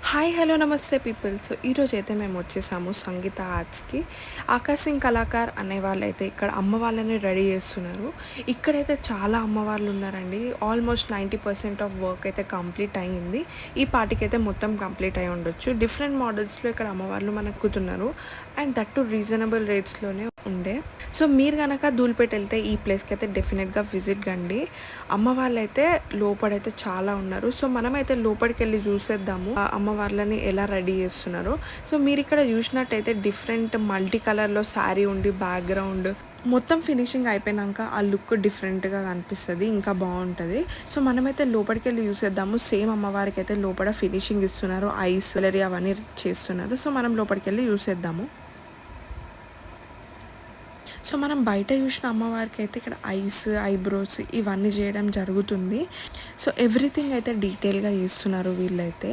Hi hello నమస్తే people. So ఈరోజు అయితే మేము వచ్చేసాము సంగీత ఆర్ట్స్కి. ఆకాశ్ సింగ్ కళాకార్ అనే వాళ్ళైతే ఇక్కడ అమ్మ వాళ్ళని రెడీ చేస్తున్నారు. ఇక్కడైతే చాలా అమ్మవార్లు ఉన్నారండి. ఆల్మోస్ట్ 90% ఆఫ్ వర్క్ అయితే కంప్లీట్ అయ్యింది. ఈ పాటికైతే మొత్తం కంప్లీట్ అయి ఉండొచ్చు. డిఫరెంట్ మోడల్స్లో ఇక్కడ అమ్మవార్లు మనకు కుతున్నారు అండ్ దట్ టు రీజనబుల్ రేట్స్లోనే ఉండే. సో మీరు కనుక ధూల్పేట వెళ్తే ఈ ప్లేస్కి అయితే డెఫినెట్గా విజిట్ కండి. అమ్మ వాళ్ళైతే లోపడైతే చాలా ఉన్నారు. సో మనమైతే లోపలికి వెళ్ళి చూసేద్దాము అమ్మవార్లని ఎలా రెడీ చేస్తున్నారో. సో మీరు ఇక్కడ చూసినట్టయితే డిఫరెంట్ మల్టీ కలర్లో శారీ ఉండి బ్యాక్గ్రౌండ్ మొత్తం ఫినిషింగ్ అయిపోయినాక ఆ లుక్ డిఫరెంట్గా కనిపిస్తుంది, ఇంకా బాగుంటుంది. సో మనమైతే లోపలికి వెళ్ళి చూసేద్దాము. సేమ్ అమ్మవారికి అయితే లోపల ఫినిషింగ్ ఇస్తున్నారు, ఐస్ కలరీ అవన్నీ చేస్తున్నారు. సో మనం లోపలికి వెళ్ళి చూసేద్దాము. సో మనం బయట చూసిన అమ్మవారికి అయితే ఇక్కడ ఐస్ ఐబ్రోస్ ఇవన్నీ చేయడం జరుగుతుంది. సో ఎవ్రీథింగ్ అయితే డీటెయిల్గా చేస్తున్నారు వీళ్ళైతే.